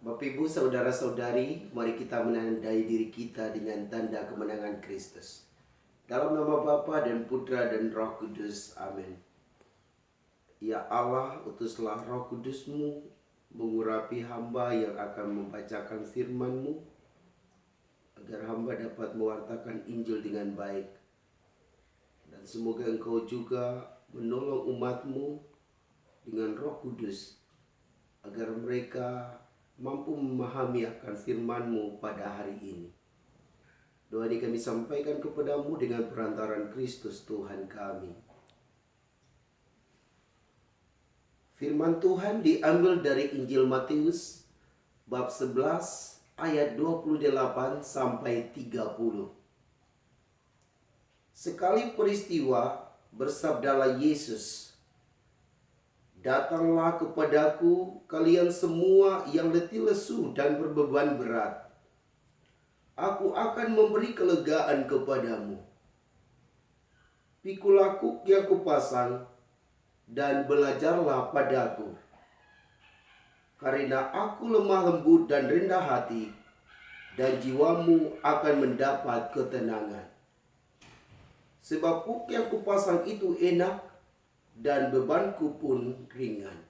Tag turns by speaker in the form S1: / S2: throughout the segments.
S1: Bapak Ibu saudara-saudari, mari kita menandai diri kita dengan tanda kemenangan Kristus. Dalam nama Bapa dan Putra dan Roh Kudus, amin. Ya Allah, utuslah Roh Kudus-Mu mengurapi hamba yang akan membacakan firman-Mu, agar hamba dapat mewartakan Injil dengan baik. Dan semoga Engkau juga menolong umat-Mu dengan Roh Kudus, agar mereka mampu memahami akan firman-Mu pada hari ini. Doa ini kami sampaikan kepadamu dengan perantaran Kristus Tuhan kami. Firman Tuhan diambil dari Injil Matius bab 11 ayat 28 sampai 30. Sekali peristiwa bersabdalah Yesus, "Datanglah kepadaku kalian semua yang letih lesu dan berbeban berat. Aku akan memberi kelegaan kepadamu. Pikulah kuk yang kupasang dan belajarlah padaku. Karena aku lemah lembut dan rendah hati, dan jiwamu akan mendapat ketenangan. Sebab kuk yang kupasang itu enak, dan bebanku pun ringan."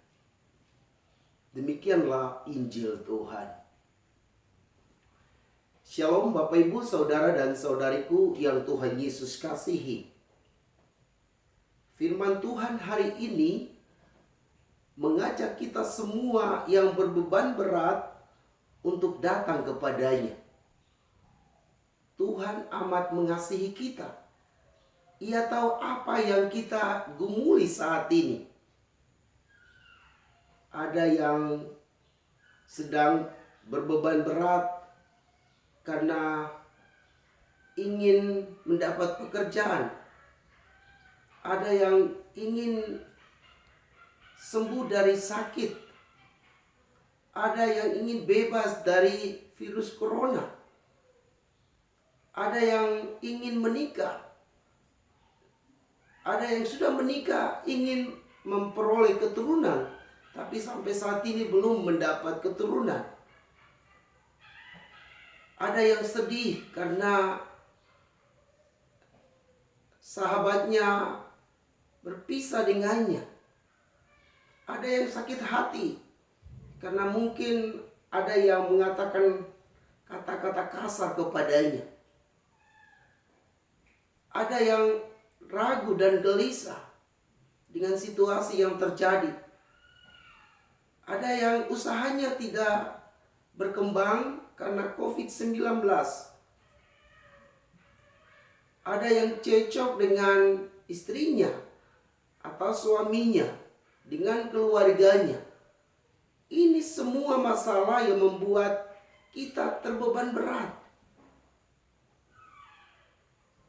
S1: Demikianlah Injil Tuhan. Shalom Bapak Ibu, Saudara dan Saudariku yang Tuhan Yesus kasihi. Firman Tuhan hari ini mengajak kita semua yang berbeban berat untuk datang kepadanya. Tuhan amat mengasihi kita. Ia tahu apa yang kita gumuli saat ini. Ada yang sedang berbeban berat karena ingin mendapat pekerjaan. Ada yang ingin sembuh dari sakit. Ada yang ingin bebas dari virus corona. Ada yang ingin menikah. Ada yang sudah menikah ingin memperoleh keturunan, tapi sampai saat ini belum mendapat keturunan. Ada yang sedih karena sahabatnya berpisah dengannya. Ada yang sakit hati karena mungkin ada yang mengatakan kata-kata kasar kepadanya. Ada yang ragu dan gelisah dengan situasi yang terjadi. Ada yang usahanya tidak berkembang karena COVID-19. Ada yang cekcok dengan istrinya atau suaminya, dengan keluarganya. Ini semua masalah yang membuat kita terbeban berat.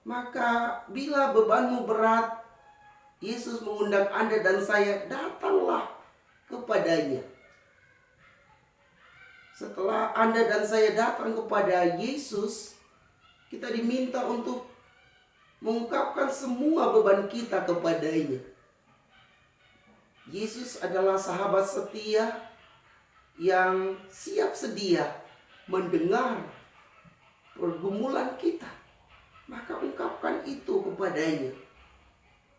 S1: Maka bila bebanmu berat, Yesus mengundang Anda dan saya, datanglah kepadanya. Setelah Anda dan saya datang kepada Yesus, kita diminta untuk mengungkapkan semua beban kita kepadanya. Yesus adalah sahabat setia yang siap sedia mendengar pergumulan kita. Maka ungkapkan itu kepadanya.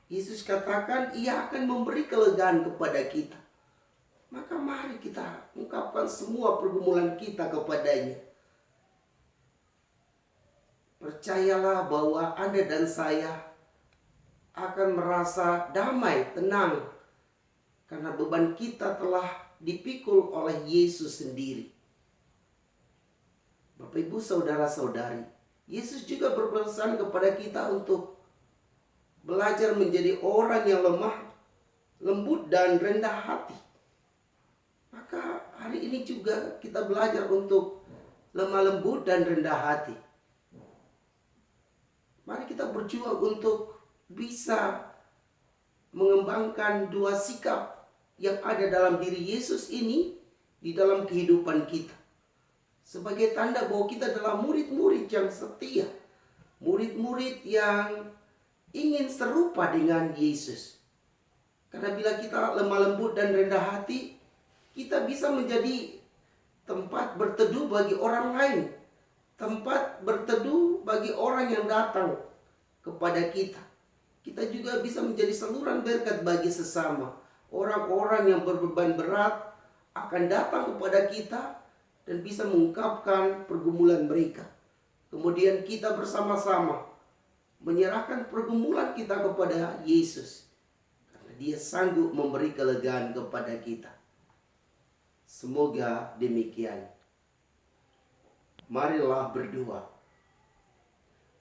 S1: Yesus katakan ia akan memberi kelegaan kepada kita. Maka mari kita ungkapkan semua pergumulan kita kepadanya. Percayalah bahwa Anda dan saya akan merasa damai, tenang, karena beban kita telah dipikul oleh Yesus sendiri. Bapak Ibu saudara-saudari, Yesus juga berpesan kepada kita untuk belajar menjadi orang yang lemah, lembut dan rendah hati. Maka hari ini juga kita belajar untuk lemah lembut dan rendah hati. Mari kita berjuang untuk bisa mengembangkan dua sikap yang ada dalam diri Yesus ini di dalam kehidupan kita. Sebagai tanda bahwa kita adalah murid-murid yang setia. Murid-murid yang ingin serupa dengan Yesus. Karena bila kita lemah lembut dan rendah hati, kita bisa menjadi tempat berteduh bagi orang lain, tempat berteduh bagi orang yang datang kepada kita. Kita juga bisa menjadi saluran berkat bagi sesama. Orang-orang yang berbeban berat akan datang kepada kita dan bisa mengungkapkan pergumulan mereka. Kemudian kita bersama-sama menyerahkan pergumulan kita kepada Yesus, karena Dia sanggup memberi kelegaan kepada kita. Semoga demikian. Marilah berdoa.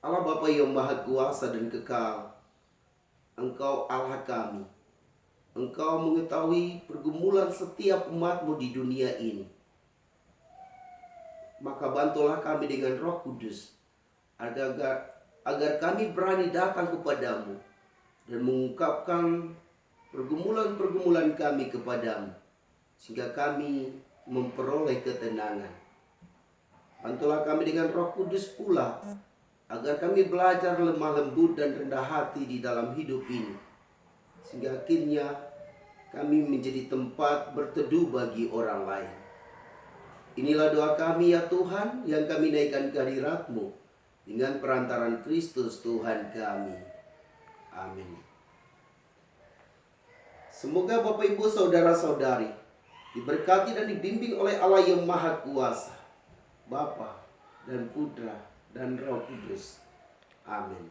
S1: Allah Bapa yang Maha Kuasa dan Kekal, Engkau Allah kami. Engkau mengetahui pergumulan setiap umat-Mu di dunia ini. Maka bantulah kami dengan Roh Kudus agar kami berani datang kepadamu dan mengungkapkan pergumulan-pergumulan kami kepadamu, sehingga kami memperoleh ketenangan. Bantulah kami dengan Roh Kudus pula, agar kami belajar lemah lembut dan rendah hati di dalam hidup ini, sehingga akhirnya kami menjadi tempat berteduh bagi orang lain. Inilah doa kami ya Tuhan, yang kami naikkan ke hadirat-Mu dengan perantaran Kristus Tuhan kami. Amin. Semoga Bapak Ibu Saudara-saudari diberkati dan dibimbing oleh Allah yang Maha Kuasa, Bapa dan Putra dan Roh Kudus. Amin.